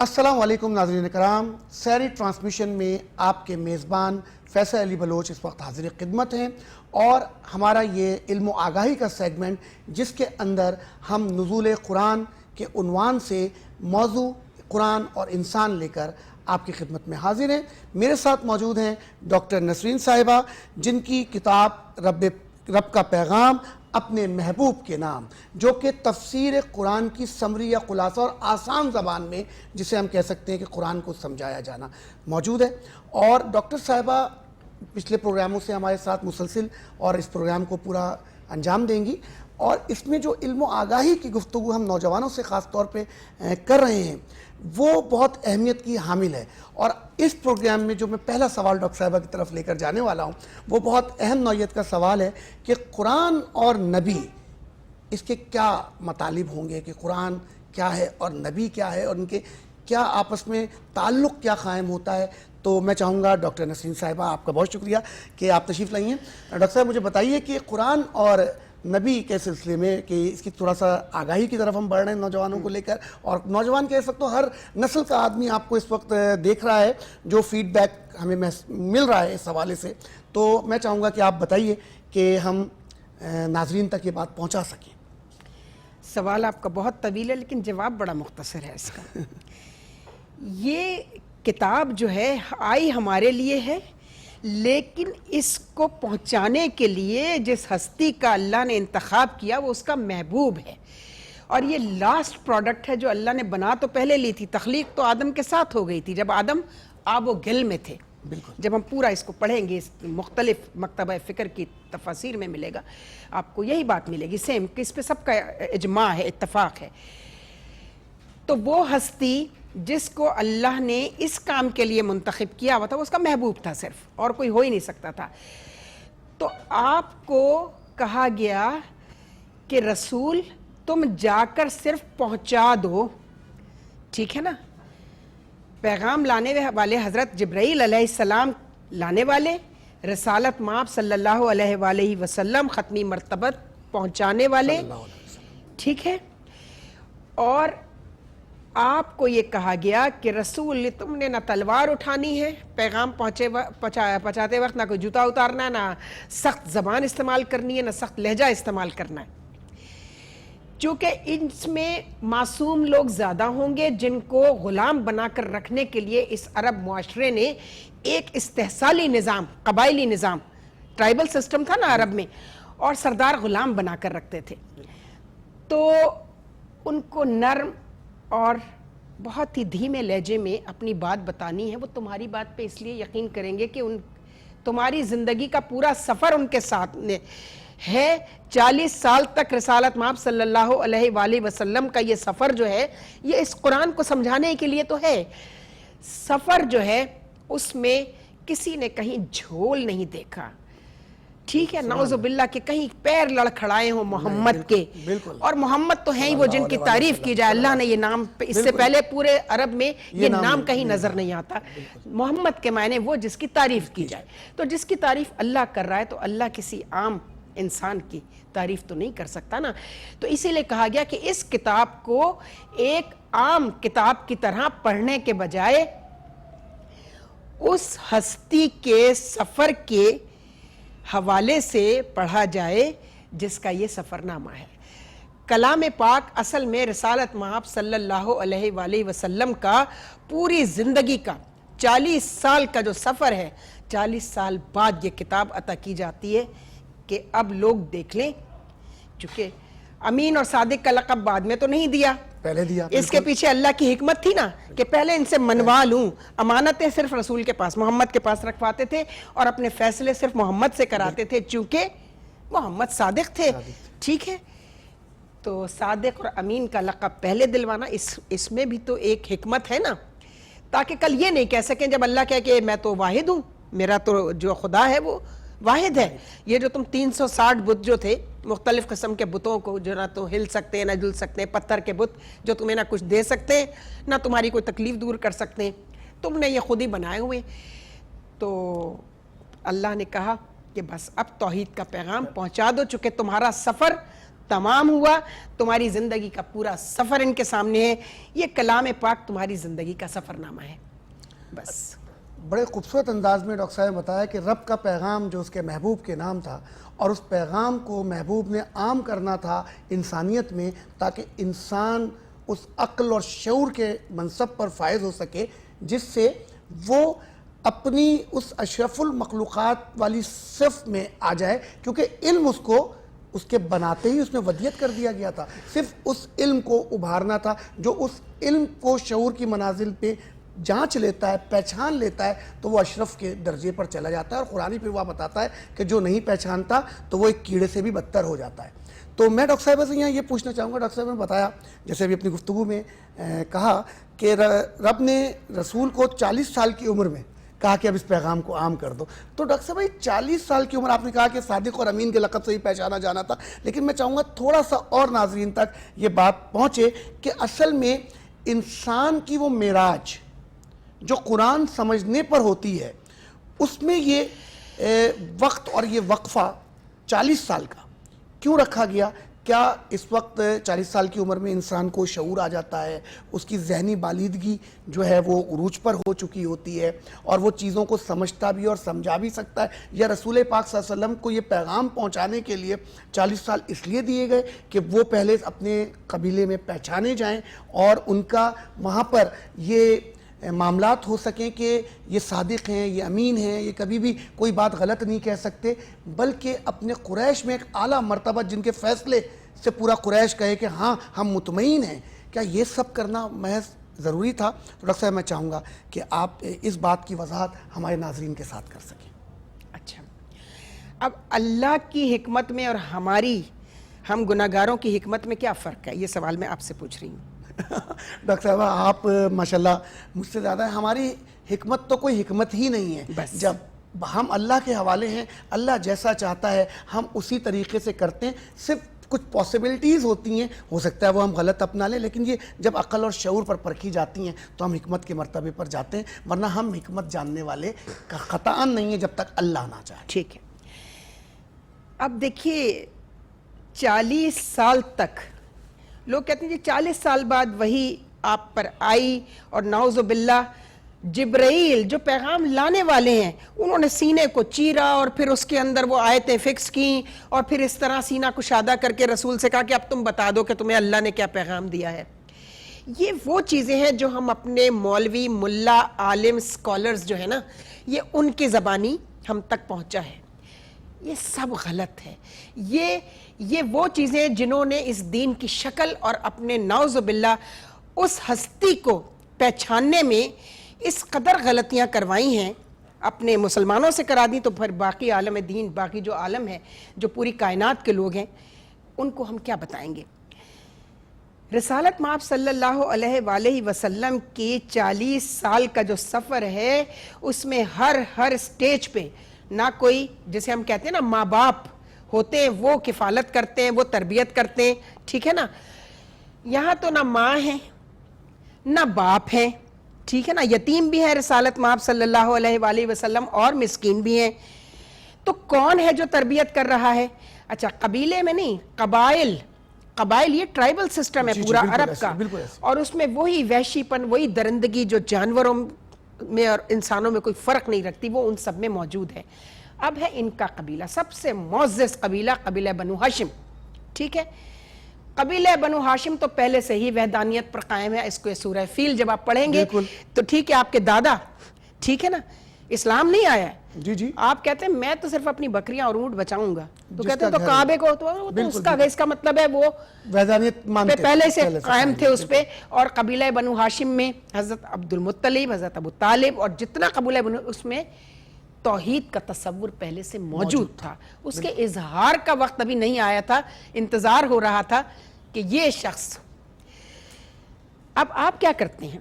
السلام علیکم ناظرین کرام، سحری ٹرانسمیشن میں آپ کے میزبان فیصل علی بلوچ اس وقت حاضر خدمت ہیں، اور ہمارا یہ علم و آگاہی کا سیگمنٹ جس کے اندر ہم نزول قرآن کے عنوان سے موضوع قرآن اور انسان لے کر آپ کی خدمت میں حاضر ہیں۔ میرے ساتھ موجود ہیں ڈاکٹر نسرین صاحبہ، جن کی کتاب رب کا پیغام اپنے محبوب کے نام، جو کہ تفسیر قرآن کی سمری یا خلاصہ اور آسان زبان میں جسے ہم کہہ سکتے ہیں کہ قرآن کو سمجھایا جانا موجود ہے۔ اور ڈاکٹر صاحبہ پچھلے پروگراموں سے ہمارے ساتھ مسلسل اور اس پروگرام کو پورا انجام دیں گی، اور اس میں جو علم و آگاہی کی گفتگو ہم نوجوانوں سے خاص طور پہ کر رہے ہیں وہ بہت اہمیت کی حامل ہے۔ اور اس پروگرام میں جو میں پہلا سوال ڈاکٹر صاحبہ کی طرف لے کر جانے والا ہوں وہ بہت اہم نوعیت کا سوال ہے کہ قرآن اور نبی، اس کے کیا مطالب ہوں گے، کہ قرآن کیا ہے اور نبی کیا ہے، اور ان کے کیا آپس میں تعلق کیا قائم ہوتا ہے۔ تو میں چاہوں گا ڈاکٹر نسرین صاحبہ، آپ کا بہت شکریہ کہ آپ تشریف لائی ہیں۔ ڈاکٹر صاحب مجھے بتائیے کہ قرآن اور نبی کے سلسلے میں، کہ اس کی تھوڑا سا آگاہی کی طرف ہم بڑھ رہے ہیں نوجوانوں کو لے کر، اور نوجوان کہہ سکتے ہو ہر نسل کا آدمی آپ کو اس وقت دیکھ رہا ہے، جو فیڈ بیک ہمیں مل رہا ہے اس حوالے سے، تو میں چاہوں گا کہ آپ بتائیے کہ ہم ناظرین تک یہ بات پہنچا سکیں۔ سوال آپ کا بہت طویل ہے لیکن جواب بڑا مختصر ہے اس کا۔ یہ کتاب جو ہے آئی ہمارے لیے ہے، لیکن اس کو پہنچانے کے لیے جس ہستی کا اللہ نے انتخاب کیا وہ اس کا محبوب ہے، اور یہ لاسٹ پروڈکٹ ہے جو اللہ نے بنا تو پہلے لی تھی۔ تخلیق تو آدم کے ساتھ ہو گئی تھی جب آدم آب و گل میں تھے۔ جب ہم پورا اس کو پڑھیں گے، اس مختلف مکتبہ فکر کی تفاسیر میں ملے گا، آپ کو یہی بات ملے گی سیم، کہ اس پہ سب کا اجماع ہے، اتفاق ہے۔ تو وہ ہستی جس کو اللہ نے اس کام کے لیے منتخب کیا ہوا تھا وہ اس کا محبوب تھا صرف، اور کوئی ہو ہی نہیں سکتا تھا۔ تو آپ کو کہا گیا کہ رسول تم جا کر صرف پہنچا دو، ٹھیک ہے نا؟ پیغام لانے والے حضرت جبرائیل علیہ السلام لانے والے، رسالت مآب صلی اللہ علیہ وآلہ وسلم ختمی مرتبت پہنچانے والے، ٹھیک ہے؟ اور آپ کو یہ کہا گیا کہ رسول تم نے نہ تلوار اٹھانی ہے پیغام پہنچاتے وقت، نہ کوئی جوتا اتارنا ہے، نہ سخت زبان استعمال کرنی ہے، نہ سخت لہجہ استعمال کرنا ہے، چونکہ اس میں معصوم لوگ زیادہ ہوں گے جن کو غلام بنا کر رکھنے کے لیے اس عرب معاشرے نے ایک استحصالی نظام، قبائلی نظام، ٹرائبل سسٹم تھا نا عرب میں، اور سردار غلام بنا کر رکھتے تھے۔ تو ان کو نرم اور بہت ہی دھیمے لہجے میں اپنی بات بتانی ہے۔ وہ تمہاری بات پہ اس لیے یقین کریں گے کہ تمہاری زندگی کا پورا سفر ان کے ساتھ ہے۔ 40 سال تک رسالت مآب صلی اللہ علیہ وآلہ وسلم کا یہ سفر جو ہے، یہ اس قرآن کو سمجھانے کے لیے تو ہے۔ سفر جو ہے اس میں کسی نے کہیں جھول نہیں دیکھا، ٹھیک ہے؟ نعوذ باللہ کہ کہیں پیر لڑکھڑائے ہوں محمد کے، اور محمد تو ہیں ہی وہ جن کی تعریف کی جائے۔ اللہ نے یہ نام، اس سے پہلے پورے عرب میں یہ نام کہیں نظر نہیں آتا۔ محمد کے معنی وہ جس کی تعریف کی جائے، تو جس کی تعریف اللہ کر رہا ہے تو اللہ کسی عام انسان کی تعریف تو نہیں کر سکتا نا۔ تو اسی لیے کہا گیا کہ اس کتاب کو ایک عام کتاب کی طرح پڑھنے کے بجائے اس ہستی کے سفر کے حوالے سے پڑھا جائے جس کا یہ سفر نامہ ہے۔ کلام پاک اصل میں رسالت مآب صلی اللہ علیہ وآلہ وسلم کا پوری زندگی کا 40 سال کا جو سفر ہے، 40 سال بعد یہ کتاب عطا کی جاتی ہے کہ اب لوگ دیکھ لیں، چونکہ امین اور صادق کا لقب بعد میں تو نہیں دیا، پہلے دیا۔ اس کے پیچھے اللہ کی حکمت تھی نا کہ پہلے ان سے منوا لوں۔ امانتیں صرف رسول کے پاس، محمد کے پاس رکھواتے تھے، اور اپنے فیصلے صرف محمد سے کراتے تھے، چونکہ محمد صادق تھے، ٹھیک ہے؟ تو صادق اور امین کا لقب پہلے دلوانا، اس میں بھی تو ایک حکمت ہے نا، تاکہ کل یہ نہیں کہہ سکیں جب اللہ کہے کہ میں تو واحد ہوں، میرا تو جو خدا ہے وہ واحد ہے۔ یہ جو تم 360 بت جو تھے، مختلف قسم کے بتوں کو جو نہ تو ہل سکتے نہ جل سکتے، پتھر کے بت جو تمہیں نہ کچھ دے سکتے نہ تمہاری کوئی تکلیف دور کر سکتے، تم نے یہ خود ہی بنائے ہوئے۔ تو اللہ نے کہا کہ بس اب توحید کا پیغام پہنچا دو، چونکہ تمہارا سفر تمام ہوا. تمہاری زندگی کا پورا سفر ان کے سامنے ہے. یہ کلام پاک تمہاری زندگی کا سفر نامہ ہے. بس بڑے خوبصورت انداز میں ڈاکٹر صاحب نے بتایا کہ رب کا پیغام جو اس کے محبوب کے نام تھا اور اس پیغام کو محبوب نے عام کرنا تھا انسانیت میں تاکہ انسان اس عقل اور شعور کے منصب پر فائز ہو سکے جس سے وہ اپنی اس اشرف المخلوقات والی صف میں آ جائے, کیونکہ علم اس کو اس کے بناتے ہی اس میں ودیت کر دیا گیا تھا. صرف اس علم کو ابھارنا تھا. جو اس علم کو شعور کی منازل پہ جانچ لیتا ہے, پہچان لیتا ہے, تو وہ اشرف کے درجے پر چلا جاتا ہے. اور قرآن پھر وہ بتاتا ہے کہ جو نہیں پہچانتا تو وہ ایک کیڑے سے بھی بدتر ہو جاتا ہے. تو میں ڈاکٹر صاحبہ سے یہاں یہ پوچھنا چاہوں گا, ڈاکٹر صاحب نے بتایا جیسے ابھی اپنی گفتگو میں کہا کہ رب نے رسول کو 40 سال کی عمر میں کہا کہ اب اس پیغام کو عام کر دو. تو ڈاکٹر صاحب 40 سال کی عمر آپ نے کہا کہ صادق اور امین کے لقب سے ہی پہچانا جانا تھا, لیکن میں چاہوں گا تھوڑا سا اور ناظرین تک یہ بات پہنچے کہ اصل میں انسان کی وہ معراج جو قرآن سمجھنے پر ہوتی ہے اس میں یہ وقت اور یہ وقفہ 40 سال کا کیوں رکھا گیا؟ کیا اس وقت 40 سال کی عمر میں انسان کو شعور آ جاتا ہے, اس کی ذہنی بالیدگی جو ہے وہ عروج پر ہو چکی ہوتی ہے اور وہ چیزوں کو سمجھتا بھی اور سمجھا بھی سکتا ہے, یا رسول پاک صلی اللہ علیہ وسلم کو یہ پیغام پہنچانے کے لیے 40 سال اس لیے دیے گئے کہ وہ پہلے اپنے قبیلے میں پہچانے جائیں اور ان کا وہاں پر یہ معاملات ہو سکیں کہ یہ صادق ہیں, یہ امین ہیں, یہ کبھی بھی کوئی بات غلط نہیں کہہ سکتے, بلکہ اپنے قریش میں ایک اعلیٰ مرتبہ جن کے فیصلے سے پورا قریش کہے کہ ہاں ہم مطمئن ہیں, کیا یہ سب کرنا محض ضروری تھا؟ تو ڈاکٹر صاحب میں چاہوں گا کہ آپ اس بات کی وضاحت ہمارے ناظرین کے ساتھ کر سکیں. اچھا, اب اللہ کی حکمت میں اور ہم گناہگاروں کی حکمت میں کیا فرق ہے, یہ سوال میں آپ سے پوچھ رہی ہوں. ڈاکٹر صاحبہ آپ ماشاءاللہ مجھ سے زیادہ ہیں. ہماری حکمت تو کوئی حکمت ہی نہیں ہے. بس جب ہم اللہ کے حوالے ہیں, اللہ جیسا چاہتا ہے ہم اسی طریقے سے کرتے ہیں. صرف کچھ پاسبلٹیز ہوتی ہیں, ہو سکتا ہے وہ ہم غلط اپنا لیں, لیکن یہ جب عقل اور شعور پر پرکھی جاتی ہیں تو ہم حکمت کے مرتبے پر جاتے ہیں, ورنہ ہم حکمت جاننے والے کا قطعاً نہیں ہے جب تک اللہ نہ چاہے. ٹھیک ہے, اب دیکھیے 40 سال تک لوگ کہتے ہیں کہ 40 سال بعد وہی آپ پر آئی, اور نعوذ باللہ جبرائیل جو پیغام لانے والے ہیں انہوں نے سینے کو چیرا اور پھر اس کے اندر وہ آیتیں فکس کیں اور پھر اس طرح سینہ کشادہ کر کے رسول سے کہا کہ اب تم بتا دو کہ تمہیں اللہ نے کیا پیغام دیا ہے. یہ وہ چیزیں ہیں جو ہم اپنے مولوی, ملا, عالم, سکولرز جو ہے نا, یہ ان کی زبانی ہم تک پہنچا ہے. یہ سب غلط ہے. یہ وہ چیزیں جنہوں نے اس دین کی شکل اور اپنے نعوذ باللہ اس ہستی کو پہچاننے میں اس قدر غلطیاں کروائی ہیں, اپنے مسلمانوں سے کرا دیں, تو پھر باقی عالم دین, باقی جو عالم ہے, جو پوری کائنات کے لوگ ہیں, ان کو ہم کیا بتائیں گے. رسالت مآب صلی اللہ علیہ وآلہ وسلم کی 40 سال کا جو سفر ہے اس میں ہر سٹیج پہ نہ کوئی, جسے ہم کہتے ہیں نا ماں باپ ہوتے ہیں, وہ کفالت کرتے ہیں, وہ تربیت کرتے ہیں, ٹھیک ہے نا. یہاں تو نہ ماں ہے نہ باپ ہے, ٹھیک ہے نا, یتیم بھی ہے رسالت مآب صلی اللہ علیہ وآلہ وسلم اور مسکین بھی ہیں. تو کون ہے جو تربیت کر رہا ہے؟ اچھا, قبیلے میں نہیں, قبائل یہ ٹرائبل سسٹم ہے پورا عرب کا, اور اس میں وہی وحشی پن, وہی درندگی جو جانوروں میں اور انسانوں میں کوئی فرق نہیں رکھتی, وہ ان سب میں موجود ہے. اب ہے ان کا قبیلہ, سب سے معزز قبیلہ, قبیلہ بنو ہاشم, ٹھیک ہے. قبیلہ بنو ہاشم تو پہلے سے ہی وحدانیت پر قائم ہے. اس کو سورہ فیل جب آپ پڑھیں گے تو ٹھیک ہے, آپ کے دادا, ٹھیک ہے نا, اسلام نہیں آیا ہے, جی آپ کہتے ہیں میں تو صرف اپنی بکریاں اور اونٹ بچاؤں گا, تو کہتے ہیں تو کعبے کو, تو اس کا مطلب ہے وہ پہلے سے قائم تھے اس پہ. اور قبیلہ بنو ہاشم میں حضرت عبد المطلب, حضرت ابو طالب اور جتنا قبیلہ بنو, اس میں توحید کا تصور پہلے سے موجود تھا. اس کے اظہار کا وقت ابھی نہیں آیا تھا, انتظار ہو رہا تھا کہ یہ شخص. اب آپ کیا کرتے ہیں؟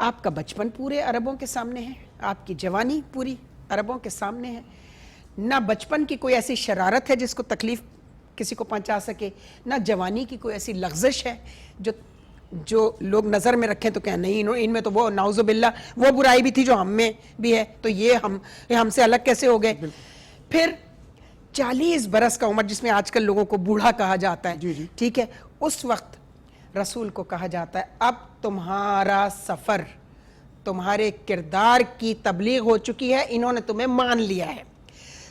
آپ کا بچپن پورے عربوں کے سامنے ہے, آپ کی جوانی پوری عربوں کے سامنے ہے. نہ بچپن کی کوئی ایسی شرارت ہے جس کو تکلیف کسی کو پہنچا سکے, نہ جوانی کی کوئی ایسی لغزش ہے جو لوگ نظر میں رکھیں تو کہیں نہیں ان میں تو وہ نعوذ باللہ وہ برائی بھی تھی جو ہم میں بھی ہے, تو یہ ہم سے الگ کیسے ہو گئے. پھر 40 برس کا عمر، جس میں آج کل لوگوں کو بوڑھا کہا جاتا ہے، جی جی، ٹھیک ہے، اس وقت رسول کو کہا جاتا ہے اب تمہارا سفر، تمہارے کردار کی تبلیغ ہو چکی ہے، انہوں نے تمہیں مان لیا ہے،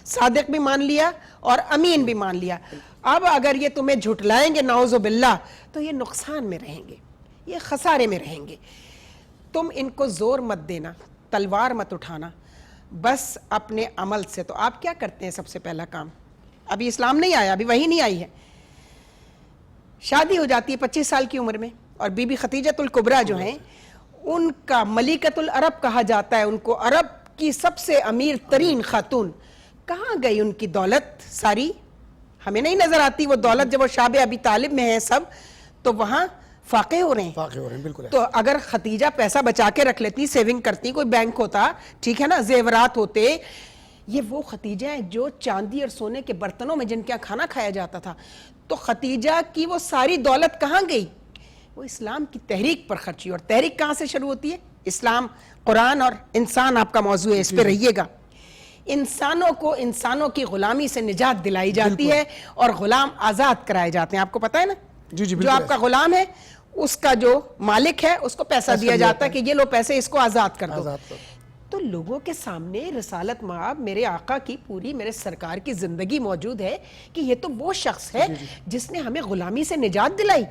صادق بھی مان لیا اور امین بھی مان لیا، اب اگر یہ تمہیں جھٹلائیں گے نعوذ باللہ تو یہ نقصان میں رہیں گے، یہ خسارے میں رہیں گے، تم ان کو زور مت دینا، تلوار مت اٹھانا، بس اپنے عمل سے۔ تو آپ کیا کرتے ہیں؟ سب سے پہلا کام، ابھی اسلام نہیں آیا، ابھی وحی نہیں آئی ہے، شادی ہو جاتی ہے 25 سال کی عمر میں، اور بی بی خدیجۃ الکبریٰ جو ہیں ان کا ملکۃ العرب کہا جاتا ہے، ان کو عرب کی سب سے امیر ترین خاتون، کہاں گئی ان کی دولت ساری؟ ہمیں نہیں نظر آتی وہ دولت، جب وہ شاب ابی طالب میں ہیں سب تو وہاں فاقے ہو رہے ہیں، واقع ہو رہے ہیں، بالکل تو اگر خدیجہ پیسہ بچا کے رکھ لیتی، سیونگ کرتی، کوئی بینک ہوتا، ٹھیک ہے نا، زیورات ہوتے، یہ وہ خدیجہ ہیں جو چاندی اور سونے کے برتنوں میں جن کے کھانا کھایا جاتا تھا، تو خدیجہ کی وہ ساری دولت کہاں گئی؟ وہ اسلام کی تحریک پر خرچی، اور تحریک کہاں سے شروع ہوتی ہے؟ اسلام، قرآن اور انسان آپ کا موضوع ہے، اس پہ رہیے گا۔ انسانوں کو انسانوں کی غلامی سے نجات دلائی جاتی ہے اور غلام آزاد کرائے جاتے ہیں، آپ کو پتہ ہے نا، جی جی، جو آپ کا غلام ہے اس کا جو مالک ہے اس کو پیسہ دیا جاتا ہے کہ یہ لو پیسے، اس کو آزاد کر دو۔ تو لوگوں کے سامنے رسالت مآب میرے آقا کی پوری، میرے سرکار کی زندگی موجود ہے کہ یہ تو وہ شخص ہے جس نے ہمیں غلامی سے نجات دلائی،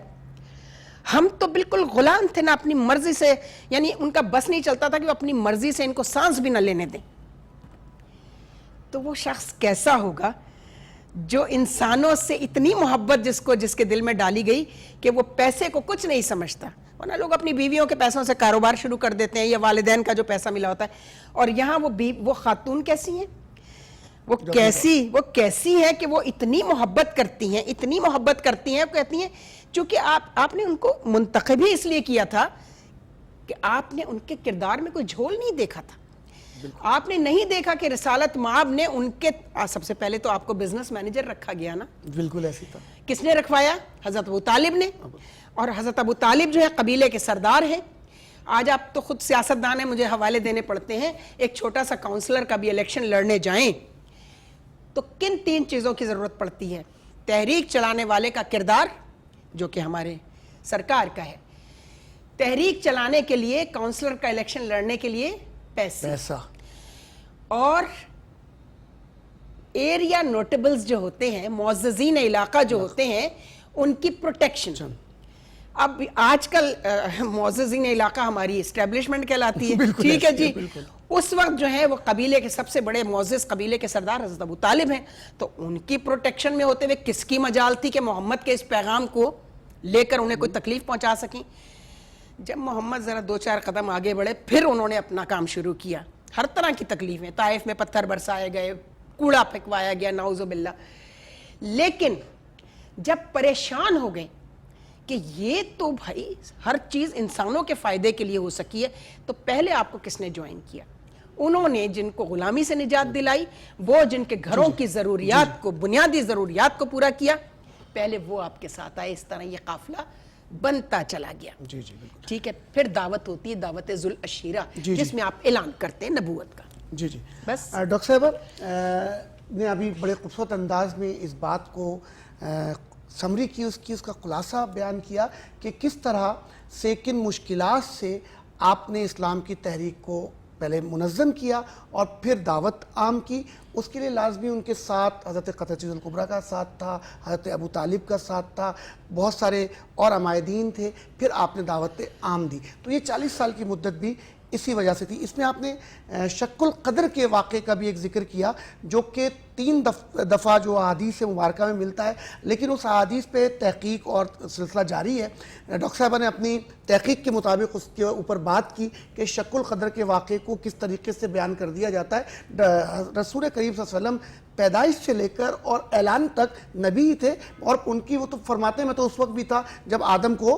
ہم تو بالکل غلام تھے نا، اپنی مرضی سے، یعنی ان کا بس نہیں چلتا تھا کہ وہ اپنی مرضی سے ان کو سانس بھی نہ لینے دیں۔ تو وہ شخص کیسا ہوگا جو انسانوں سے اتنی محبت جس کے دل میں ڈالی گئی کہ وہ پیسے کو کچھ نہیں سمجھتا، ورنہ لوگ اپنی بیویوں کے پیسوں سے کاروبار شروع کر دیتے ہیں یا والدین کا جو پیسہ ملا ہوتا ہے، اور یہاں وہ خاتون کیسی ہیں، وہ کیسی ہے کہ وہ اتنی محبت کرتی ہیں، اتنی محبت کرتی ہیں، کہتی ہیں چونکہ آپ نے ان کو منتخب ہی اس لیے کیا تھا کہ آپ نے ان کے کردار میں کوئی جھول نہیں دیکھا تھا، آپ نے نہیں دیکھا کہ رسالت مآب نے ان کے، سب سے پہلے تو آپ کو بزنس مینیجر رکھا گیا نا، بالکل ایسی تھا، کس نے رکھوایا؟ حضرت ابو طالب نے، اور حضرت ابو طالب جو ہے قبیلے کے سردار ہیں۔ آج آپ تو خود سیاستدان ہیں، مجھے حوالے دینے پڑتے ہیں، ایک چھوٹا سا کاؤنسلر کا بھی الیکشن لڑنے جائیں تو کن 3 چیزوں کی ضرورت پڑتی ہے؟ تحریک چلانے والے کا کردار جو کہ ہمارے سرکار کا ہے، تحریک چلانے کے لیے، کاؤنسلر کا الیکشن لڑنے کے لیے پیسہ، اور ایریا نوٹیبلز جو ہوتے ہیں، معززین علاقہ جو ہوتے ہیں، ان کی پروٹیکشن۔ اب آج کل معززین علاقہ ہماری اسٹیبلشمنٹ کہلاتی ہے، ٹھیک ہے جی، اس وقت جو ہے وہ قبیلے کے سب سے بڑے معزز قبیلے کے سردار حضرت ابو طالب ہیں، تو ان کی پروٹیکشن میں ہوتے ہوئے کس کی مجال تھی کہ محمد کے اس پیغام کو لے کر انہیں کوئی تکلیف پہنچا سکیں؟ جب محمد ذرا 2-4 قدم آگے بڑھے پھر انہوں نے اپنا کام شروع کیا، ہر طرح کی تکلیفیں، طائف میں پتھر برسائے گئے، کوڑا پھینکوایا گیا، نعوذ باللہ، لیکن جب پریشان ہو گئے کہ یہ تو بھائی ہر چیز انسانوں کے فائدے کے لیے ہو سکی ہے، تو پہلے آپ کو کس نے جوائن کیا؟ انہوں نے جن کو غلامی سے نجات دلائی، وہ جن کے گھروں کی ضروریات کو، بنیادی ضروریات کو پورا کیا، پہلے وہ آپ کے ساتھ آئے، اس طرح یہ قافلہ بنتا چلا گیا، ٹھیک ہے، پھر دعوت ہوتی ہے، دعوت ذو العشیرہ، جس میں آپ اعلان کرتے ہیں نبوت کا۔ جی جی، بس ڈاکٹر صاحبہ نے ابھی بڑے خوبصورت انداز میں اس بات کو سمری کی، اس کا خلاصہ بیان کیا کہ کس طرح سے، کن مشکلات سے آپ نے اسلام کی تحریک کو پہلے منظم کیا اور پھر دعوت عام کی۔ اس کے لیے لازمی ان کے ساتھ حضرت خدیجہ الکبریٰ کا ساتھ تھا، حضرت ابو طالب کا ساتھ تھا، بہت سارے اور عمائدین تھے، پھر آپ نے دعوت عام دی، تو یہ 40 سال کی مدت بھی اسی وجہ سے تھی۔ اس میں آپ نے شق القدر کے واقعے کا بھی ایک ذکر کیا، جو کہ 3 دفعہ جو احادیث مبارکہ میں ملتا ہے، لیکن اس احادیث پہ تحقیق اور سلسلہ جاری ہے۔ ڈاکٹر صاحبہ نے اپنی تحقیق کے مطابق اس کے اوپر بات کی کہ شق القدر کے واقعے کو کس طریقے سے بیان کر دیا جاتا ہے۔ رسول کریم صلی اللہ علیہ وسلم پیدائش سے لے کر اور اعلان تک نبی تھے، اور ان کی وہ تو فرماتے ہیں میں تو اس وقت بھی تھا جب آدم کو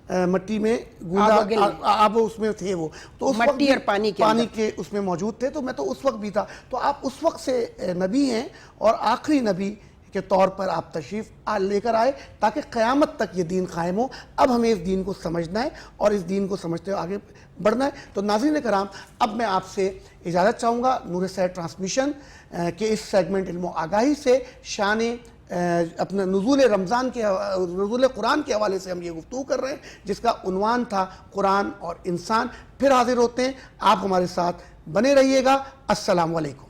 مٹی میں گوندا، آپ اس میں تھے، وہ تو اس مٹی اور پانی کے اس میں موجود تھے، تو میں تو اس وقت بھی تھا، تو آپ اس وقت سے نبی ہیں اور آخری نبی کے طور پر آپ تشریف لے کر آئے تاکہ قیامت تک یہ دین قائم ہو. اب ہمیں اس دین کو سمجھنا ہے اور اس دین کو سمجھتے ہوئے آگے بڑھنا ہے. تو ناظرین کرام، اب میں آپ سے اجازت چاہوں گا. نور سحر ٹرانسمیشن کے اس سیگمنٹ علم و آگاہی سے شان اپنا نزول رمضان کے نزول قرآن کے حوالے سے ہم یہ گفتگو کر رہے ہیں جس کا عنوان تھا قرآن اور انسان. پھر حاضر ہوتے ہیں، آپ ہمارے ساتھ بنے رہیے گا. السلام علیکم.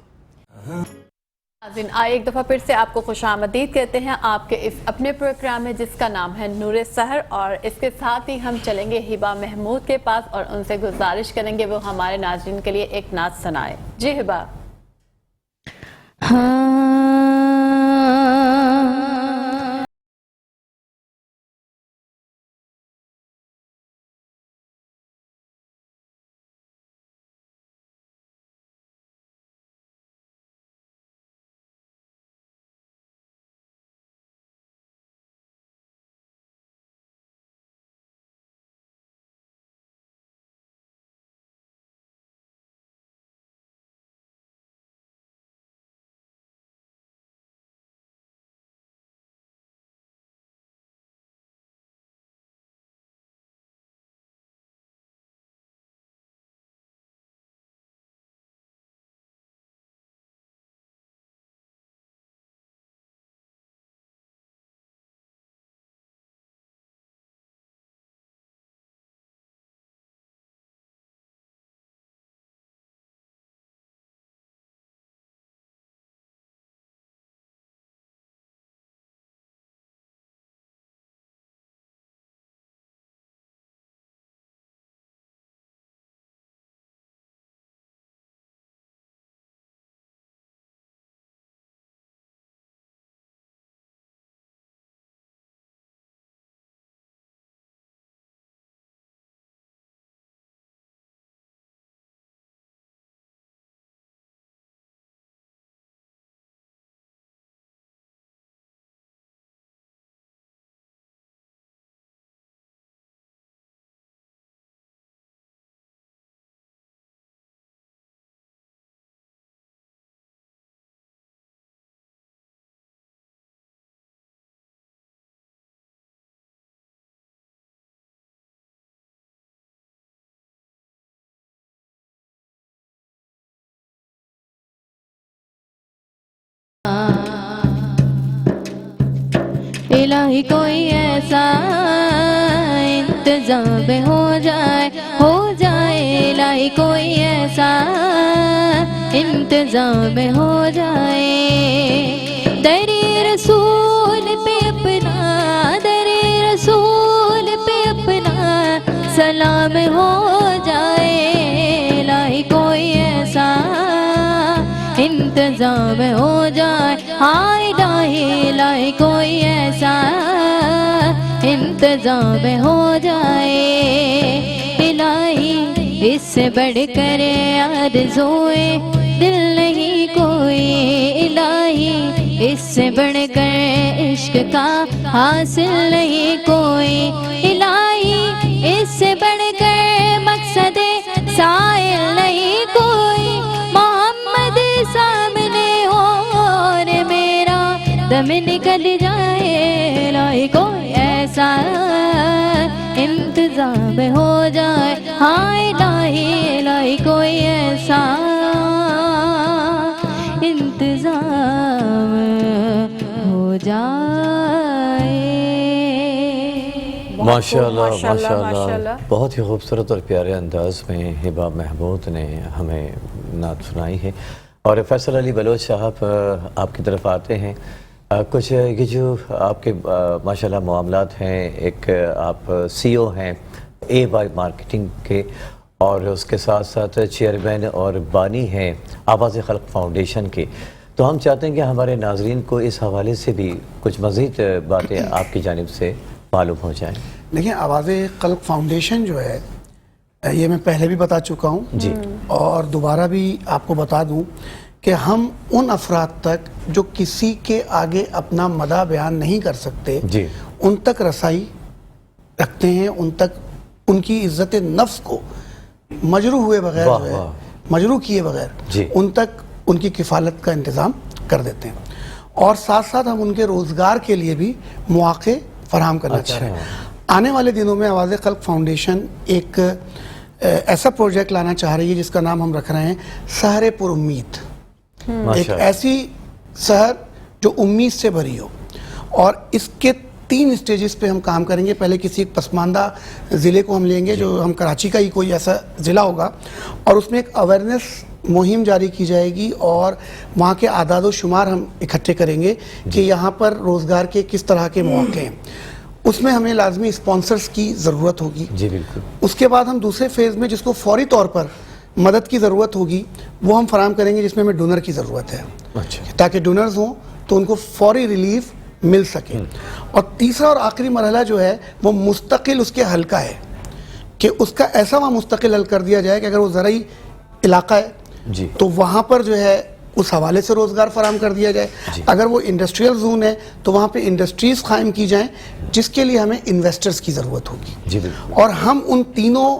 ناظرین، آئے ایک دفعہ پھر سے آپ کو خوش آمدید کہتے ہیں آپ کے اس اپنے پروگرام میں جس کا نام ہے نور سحر، اور اس کے ساتھ ہی ہم چلیں گے ہبا محمود کے پاس اور ان سے گزارش کریں گے وہ ہمارے ناظرین کے لیے ایک نعت سنائے. جی ہبا. الہی کوئی ایسا انتظام ہو جائے الہی کوئی ایسا انتظام ہو جائے. دری رسول پہ اپنا رسول پہ اپنا سلام ہو جائے الہی کوئی ایسا انتظام ہو جائے. ہاں الہی کوئی ایسا انتظام ہو جائے. الہی اس سے بڑھ کر آرزوئے دل نہیں کوئی. الہی اس سے بڑھ کر عشق کا حاصل نہیں کوئی. الہی اس سے بڑھ کر مقصد سائل نہیں کوئی. محمد سامنے ہو اور میرا دم نکل جائے الہی کوئی ایسا انتظام ہو جائے. ہاں الہی کوئی ایسا انتظام ہو جائے. ماشاءاللہ بہت ہی خوبصورت اور پیارے انداز میں ہبا محمود نے ہمیں نعت سنائی ہے. اور فیصل علی بلوچ صاحب آپ کی طرف آتے ہیں. کچھ یہ جو آپ کے ماشاءاللہ معاملات ہیں، ایک آپ سی او ہیں AY مارکیٹنگ کے، اور اس کے ساتھ ساتھ چیئرمین اور بانی ہیں آواز خلق فاؤنڈیشن کے. تو ہم چاہتے ہیں کہ ہمارے ناظرین کو اس حوالے سے بھی کچھ مزید باتیں آپ کی جانب سے معلوم ہو جائیں. دیکھیں، آواز خلق فاؤنڈیشن جو ہے یہ میں پہلے بھی بتا چکا ہوں جی، اور دوبارہ بھی آپ کو بتا دوں کہ ہم ان افراد تک جو کسی کے آگے اپنا مدح بیان نہیں کر سکتے جی، ان تک رسائی رکھتے ہیں، ان تک ان کی عزت نفس کو مجروح ہوئے بغیر جو ہے مجروح کیے بغیر جی، ان تک ان کی کفالت کا انتظام کر دیتے ہیں. اور ساتھ ساتھ ہم ان کے روزگار کے لیے بھی مواقع فراہم کرنا چاہ رہے ہیں. آنے والے دنوں میں آواز خلق فاؤنڈیشن ایک ایسا پروجیکٹ لانا چاہ رہی ہے جس کا نام ہم رکھ رہے ہیں سحر پر امید. ایک ایسی سحر جو امید سے بھری ہو, اور اس کے 3 اسٹیجز پہ ہم کام کریں گے. پہلے کسی ایک پسماندہ ضلع کو ہم لیں گے, جو ہم کراچی کا ہی کوئی ایسا ضلع ہوگا, اور اس میں ایک اویئرنیس مہم جاری کی جائے گی, اور وہاں کے اعداد و شمار ہم اکٹھے کریں گے کہ یہاں پر روزگار کے کس طرح کے مواقع ہیں. اس میں ہمیں لازمی اسپانسرز کی ضرورت ہوگی. جی بالکل. اس کے بعد ہم دوسرے فیز میں جس کو فوری طور پر مدد کی ضرورت ہوگی وہ ہم فراہم کریں گے, جس میں ہمیں ڈونر کی ضرورت ہے, تاکہ ڈونرز ہوں تو ان کو فوری ریلیف مل سکے. اور تیسرا اور آخری مرحلہ جو ہے وہ مستقل اس کے حل کا ہے, کہ اس کا ایسا وہاں مستقل حل کر دیا جائے کہ اگر وہ زرعی علاقہ ہے تو وہاں پر جو ہے اس حوالے سے روزگار فراہم کر دیا جائے. اگر وہ انڈسٹریل زون ہے تو وہاں پہ انڈسٹریز قائم کی جائیں, جس کے لیے ہمیں انویسٹرز کی ضرورت ہوگی. اور ہم ان تینوں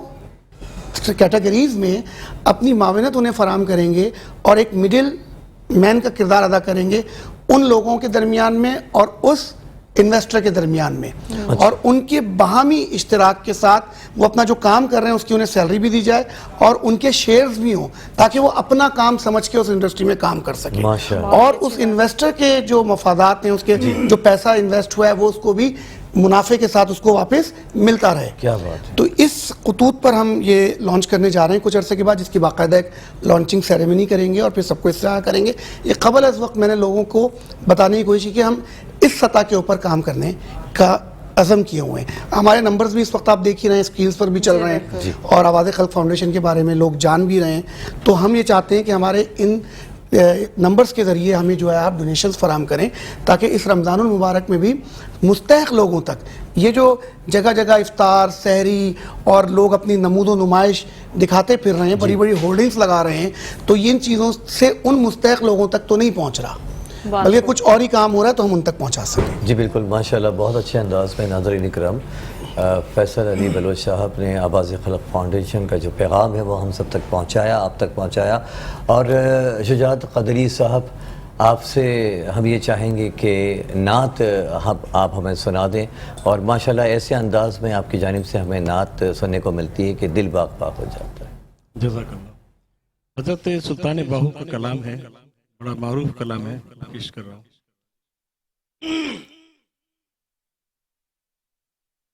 کیٹیگریز میں اپنی معاونت انہیں فراہم کریں گے, اور ایک مڈل مین کا کردار ادا کریں گے ان لوگوں کے درمیان میں اور اس انویسٹر کے درمیان میں, اور ان کے باہمی اشتراک کے ساتھ وہ اپنا جو کام کر رہے ہیں اس کی انہیں سیلری بھی دی جائے, اور ان کے شیئرز بھی ہوں, تاکہ وہ اپنا کام سمجھ کے اس انڈسٹری میں کام کر سکیں, اور اس انویسٹر کے جو مفادات ہیں, اس کے جو پیسہ انویسٹ ہوا ہے وہ اس کو بھی منافع کے ساتھ اس کو واپس ملتا رہے. کیا بات ہے. تو اس خطوط پر ہم یہ لانچ کرنے جا رہے ہیں کچھ عرصے کے بعد, جس کی باقاعدہ ایک لانچنگ سیریمنی کریں گے اور پھر سب کو اصلاح کریں گے. یہ قبل از وقت میں نے لوگوں کو بتانے کی کوشش کی کہ ہم اس سطح کے اوپر کام کرنے کا عزم کیے ہوئے ہیں. ہمارے نمبرز بھی اس وقت آپ دیکھ ہی رہے ہیں, اسکرینز پر بھی چل رہے ہیں, اور آواز خلق فاؤنڈیشن کے بارے میں لوگ جان بھی رہے ہیں. تو ہم یہ چاہتے ہیں کہ ہمارے ان نمبرز کے ذریعے ہمیں جو ہے آپ ڈونیشنز فراہم کریں, تاکہ اس رمضان المبارک میں بھی مستحق لوگوں تک یہ جو جگہ جگہ افطار, سحری اور لوگ اپنی نمود و نمائش دکھاتے پھر رہے ہیں, بڑی بڑی ہولڈنگز لگا رہے ہیں, تو ان چیزوں سے ان مستحق لوگوں تک تو نہیں پہنچ رہا, بلکہ کچھ اور ہی کام ہو رہا ہے تو ہم ان تک پہنچا سکیں. جی بالکل, ماشاءاللہ بہت اچھے انداز میں ناظرین اکرام فیصل علی بلوچ صاحب نے آواز خلق فاؤنڈیشن کا جو پیغام ہے وہ ہم سب تک پہنچایا, آپ تک پہنچایا. اور شجاعت قدری صاحب, آپ سے ہم یہ چاہیں گے کہ نعت آپ ہمیں سنا دیں, اور ماشاءاللہ ایسے انداز میں آپ کی جانب سے ہمیں نعت سننے کو ملتی ہے کہ دل باغ باغ ہو جاتا ہے. جزاک اللہ. حضرت سلطان باہو کا کلام ہے, بڑا معروف کلام ہے, پیش کر رہا ہوں.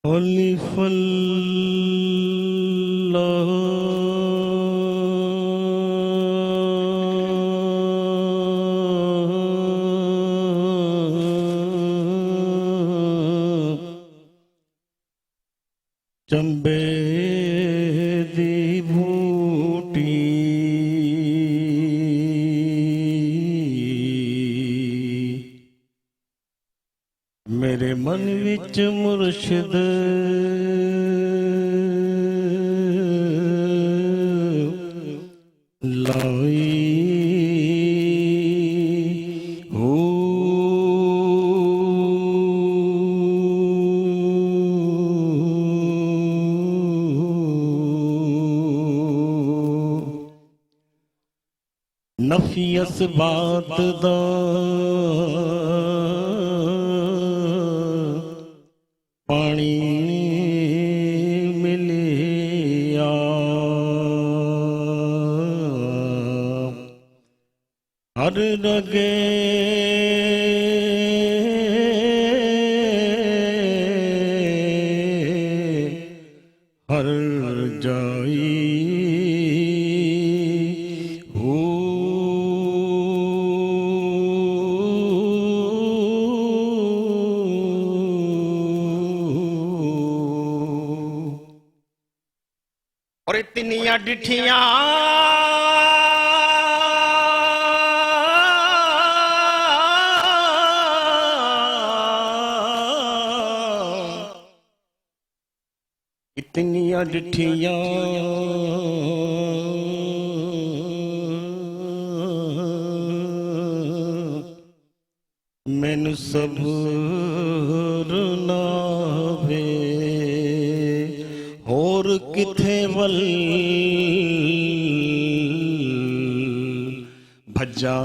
خلف چمبے دی بھوٹی میرے من وچ مرشد لائی ہو. نفی اسبات دا پانی ملیا, ہر رگے ہر جائی ہو. اور اتنیاں ڈٹھیاں اتنیاں ڈٹھیاں مینوں صبر نہ وے اور کتھے ول بھجاں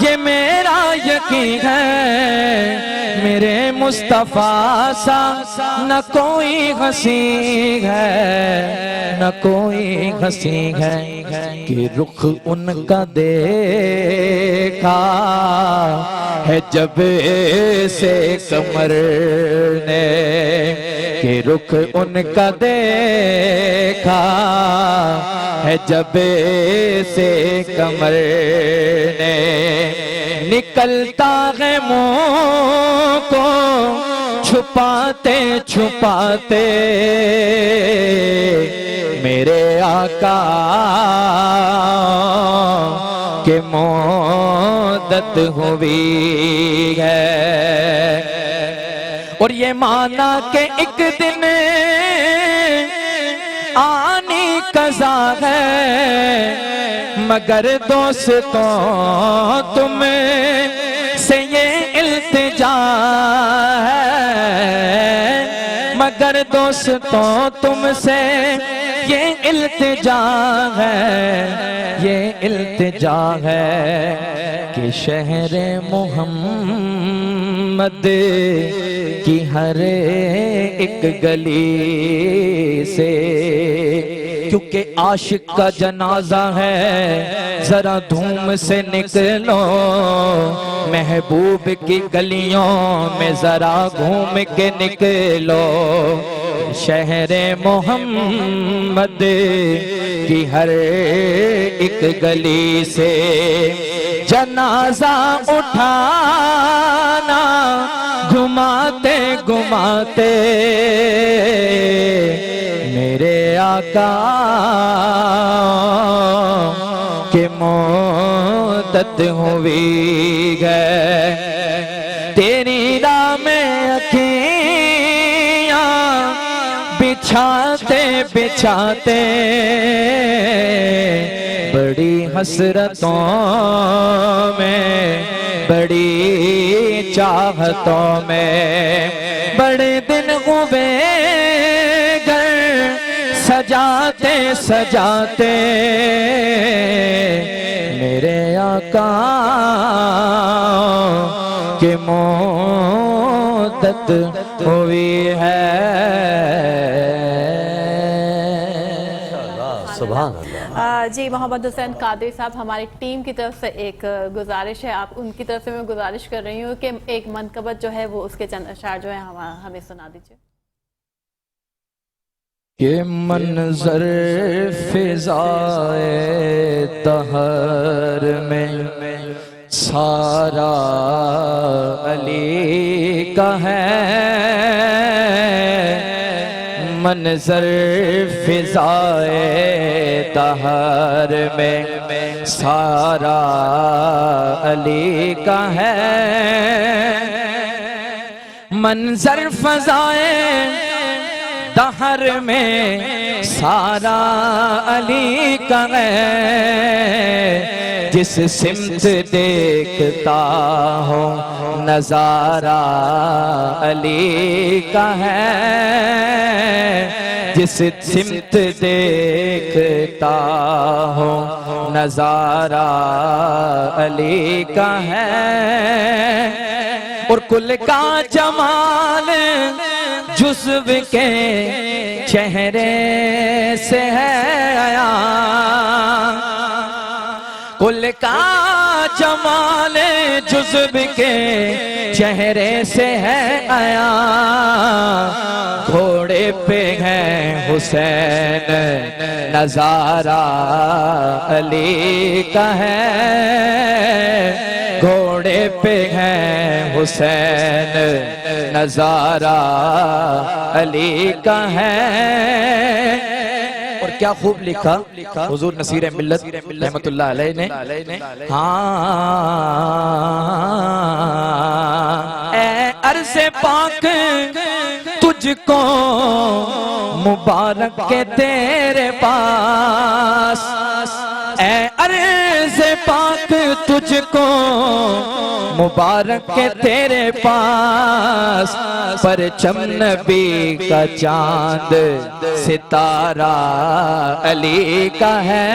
یہ میرا یقین ہے میرے مصطفیٰ سا نہ کوئی ہنسی ہے نہ کوئی ہنسی ہے کہ رخ ان کا دیکھا ہے جب سے قمر نے کہ رخ ان کا دیکھا ہے جب سے قمر نے نکلتا ہے منہ کو چھپاتے چھپاتے میرے آقا کہ مدت ہوئی ہے اور یہ مانا کہ ایک دن آنی قضا ہے مگر دوستوں تم سے یہ التجا ہے مگر دوستوں تم سے یہ التجا ہے یہ التجا ہے کہ شہر محمد کی ہر ایک گلی سے کیونکہ عاشق کا جنازہ ہے ذرا دھوم سے نکلو محبوب کی گلیوں میں ذرا گھوم کے نکلو شہر محمد کی ہر ایک گلی سے جنازہ اٹھانا گھماتے گھماتے میرے آقا کہ مدت ہوئی ہے تیری راہ میں اکھیاں بچھاتے بچھاتے بڑی حسرتوں میں بڑی چاہتوں میں بڑے دن ہوئے گھر سجاتے سجاتے میرے آقا کہ مدت ہوئی ہے سبحان اللہ جی محمد حسین قادری صاحب ہماری ٹیم کی طرف سے ایک گزارش ہے آپ ان کی طرف سے میں گزارش کر رہی ہوں کہ ایک منقبت جو ہے وہ اس کے چند اشعار جو ہے ہمیں سنا دیجیے یہ منظر فضائے طہر میں سارا علی کا ہے منظر فضائے طہر میں سارا علی کا ہے منظر فضائے دہر میں سارا علی کا ہے جس سمت دیکھتا ہو نظارہ علی کا ہے جس سمت دیکھتا ہو نظارہ علی کا ہے اور کل کا جمال جزو کے چہرے سے ہے آیا کل کا جمال جزو کے چہرے سے ہے آیا گھوڑے پہ ہے حسین نظارہ علی کا ہے گھوڑے پہ ہے حسین نظارہ علی کا ہے اور کیا خوب لکھا حضور نصیر ملت رحمت اللہ علیہ نے ہاں اے عرض پاک تجھ کو مبارک کے تیرے پاس اے عرض پاک تجھ کو مبارک کے تیرے پاس پرچم نبی کا چاند ستارہ علی کا ہے